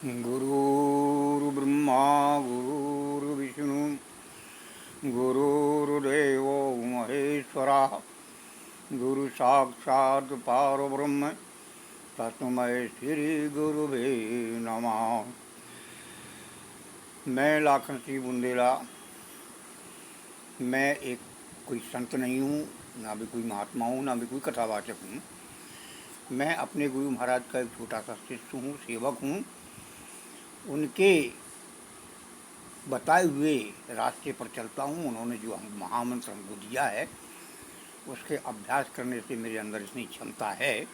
गुरुर्ब्रह्मा गुरुर्विष्णु गुरुर्देवो महेश्वरः गुरु साक्षात् परब्रह्म तस्मै श्री गुरुवे नमः। मैं लाखन सिंह बुंदेला। मैं एक कोई संत नहीं हूँ, ना भी कोई महात्मा हूँ, ना भी कोई कथावाचक हूँ। मैं अपने गुरु महाराज का एक छोटा सा शिष्य हूँ, सेवक हूँ। उनके बताए हुए रास्ते पर चलता हूँ। उन्होंने जो हम महामंत्र हमको दिया है, उसके अभ्यास करने से मेरे अंदर इतनी क्षमता है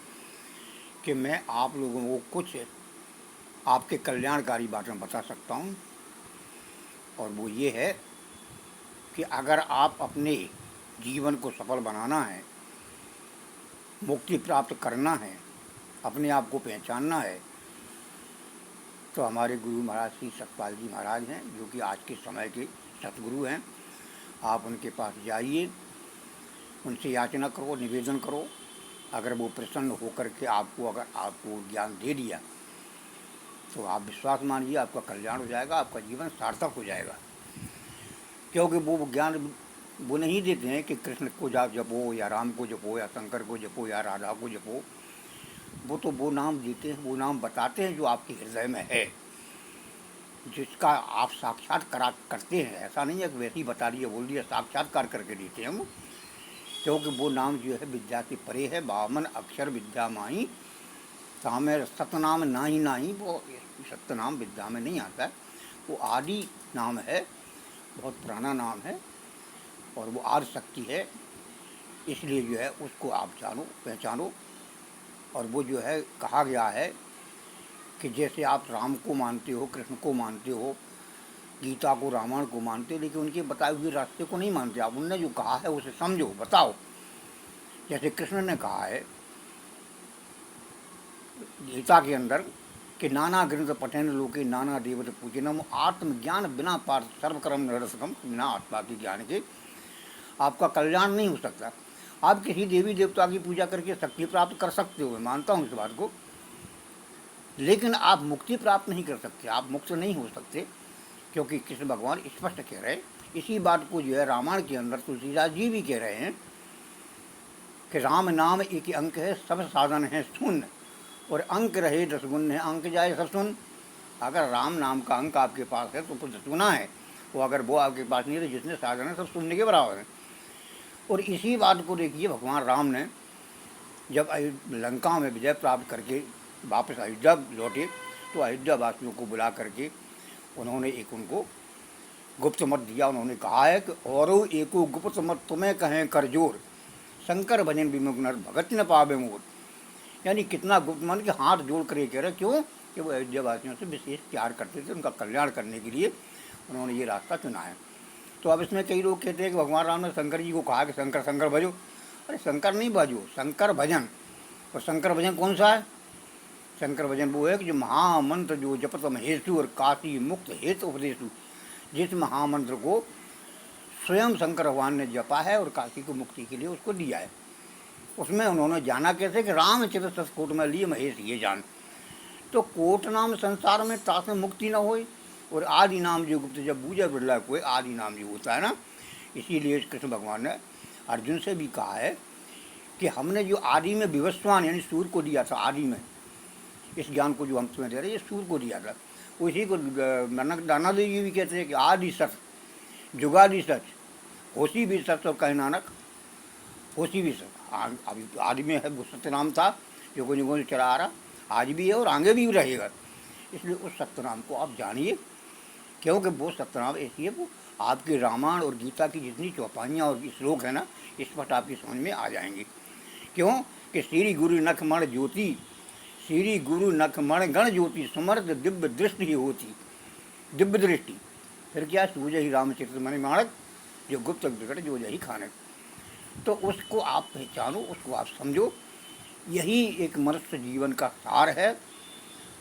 कि मैं आप लोगों को कुछ आपके कल्याणकारी बातें बता सकता हूँ। और वो ये है कि अगर आप अपने जीवन को सफल बनाना है, मुक्ति प्राप्त करना है, अपने आप को पहचानना है, तो हमारे गुरु महाराज श्री सतपाल जी महाराज हैं, जो कि आज के समय के सतगुरु हैं। आप उनके पास जाइए, उनसे याचना करो, निवेदन करो। अगर वो प्रसन्न होकर के अगर आपको ज्ञान दे दिया तो आप विश्वास मानिए, आपका कल्याण हो जाएगा, आपका जीवन सार्थक हो जाएगा। क्योंकि वो ज्ञान वो नहीं देते हैं कि कृष्ण को जपो या राम को जपो या शंकर को जपो या राधा को जपो। वो तो वो नाम देते हैं, वो नाम बताते हैं जो आपके हृदय में है, जिसका आप साक्षात्कार करते हैं। ऐसा नहीं है कि वैसे ही बता दिया बोल दिया, साक्षात्कार करके देते हैं हम। क्योंकि वो नाम जो है विद्या से परे है। 52 अक्षर विद्या माही सामे सतनाम नाही नाही। वो सत्यनाम विद्या में नहीं आता है, वो आदि नाम है, बहुत पुराना नाम है और वो आदि शक्ति है। इसलिए जो है उसको आप जानो, पहचानो। और वो जो है कहा गया है कि जैसे आप राम को मानते हो, कृष्ण को मानते हो, गीता को, रामायण को मानते हो, लेकिन उनके बताए हुए रास्ते को नहीं मानते आप। उनने जो कहा है उसे समझो, बताओ। जैसे कृष्ण ने कहा है गीता के अंदर कि नाना ग्रंथ पठन लोके नाना देवत पूजनम आत्मज्ञान बिना पार्थ सर्वकर्म निरसकम। बिना आत्मा के ज्ञान के आपका कल्याण नहीं हो सकता। आप किसी देवी देवता की पूजा करके शक्ति प्राप्त कर सकते हो, मैं मानता हूँ इस बात को, लेकिन आप मुक्ति प्राप्त नहीं कर सकते, आप मुक्त नहीं हो सकते। क्योंकि कृष्ण भगवान स्पष्ट कह रहे हैं इसी बात को, जो है रामायण के अंदर तुलसीदास जी भी कह रहे हैं कि राम नाम एक अंक है, सब साधन है शून्य, और अंक रहे 10 गुण है, अंक जाए सब सुन। अगर राम नाम का अंक आपके पास है तो कुछ सुना है, वो अगर वो आपके पास नहीं है तो जितने साधन है सब सुनने के बराबर है। और इसी बात को देखिए, भगवान राम ने जब लंका में विजय प्राप्त करके वापस अयोध्या लौटे तो अयोध्या वासियों को बुला करके उन्होंने एक उनको गुप्त मत दिया। उन्होंने कहा है कि और एको गुप्त मत तुम्हें कहें कर जोर, शंकर भजन विमुख नर भगत न पावे मोर। यानी कितना गुप्त मन के हाथ जोड़ कर ये कह रहे, क्यों कि वो अयोध्या वासियों से विशेष प्यार करते थे, उनका कल्याण करने के लिए उन्होंने ये रास्ता चुना है। तो अब इसमें कई लोग कहते हैं कि भगवान राम ने शंकर जी को कहा कि शंकर शंकर भजो। अरे शंकर नहीं भजो, शंकर भजन। और शंकर भजन कौन सा है? शंकर भजन वो है कि जो महामंत्र जो जपत महेशु और काशी मुक्त हेतु उपदेशु, जिस महामंत्र को स्वयं शंकर भगवान ने जपा है और काशी को मुक्ति के लिए उसको दिया है। उसमें उन्होंने जाना कैसे कि रामचरित सस कोट में लिए महेश ये जान। तो कोट नाम संसार में तास में मुक्ति न होए, और आदि नाम जो गुप्त जब बूझे बिरला कोई आदि नाम जो होता है ना। इसीलिए कृष्ण भगवान ने अर्जुन से भी कहा है कि हमने जो आदि में विवस्वान यानी सूर्य को दिया था, आदि में इस ज्ञान को जो हम तुम्हें दे रहे हैं, ये सूर्य को दिया था। उसी को नाना देव जी भी कहते हैं कि आदि सच, जुगादि सच, होशी भी सच, और कहे नानक होशी भी सच। अभी आदि में है वो सत्य नाम था जो को युगों से चला आ रहा, आज भी है और आगे भी रहेगा। इसलिए उस सत्य नाम को आप जानिए, क्योंकि वो सत्य नाम ऐसी है, वो आपके रामायण और गीता की जितनी चौपाइयाँ और श्लोक है ना, इस पर आपकी समझ में आ जाएंगे। क्यों कि श्री गुरु नखमण ज्योति, श्री गुरु नखमण गण ज्योति, समर्थ दिव्य दृष्टि ही होती, दिव्य दृष्टि। फिर क्या, सूझ ही रामचरित मणि माणक, जो गुप्त विकट जो जही खानक। तो उसको आप पहचानो, उसको आप समझो। यही एक मनुष्य जीवन का सार है।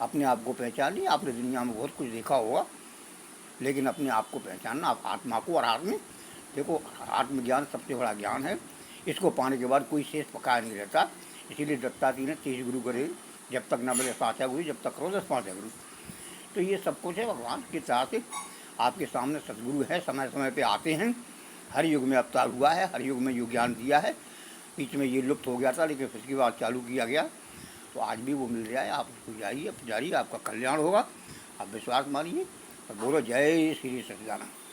अपने आप को पहचानिए। आपने दुनिया में बहुत कुछ देखा होगा, लेकिन अपने आप को पहचानना, आप आत्मा को। और आत्म देखो, आत्मज्ञान सबसे बड़ा ज्ञान है। इसको पाने के बाद कोई शेष पकाया नहीं रहता। इसीलिए दत्तात्रेय ने 23 गुरु करे, जब तक न बोले साचा गुरु, जब तक करो 10 पाँचा गुरु। तो ये सब कुछ है भगवान की तरह से आपके सामने सद्गुरु है, समय समय पे आते हैं। हर युग में अवतार हुआ है, हर युग में जो ज्ञान दिया है, बीच में ये लुप्त हो गया था लेकिन फिर उसके बाद चालू किया गया, तो आज भी वो मिल जाए। आप उसको जाइए, पुजारी, आपका कल्याण होगा, आप विश्वास मानिए और बोलो जय श्री सच्चिदानंद।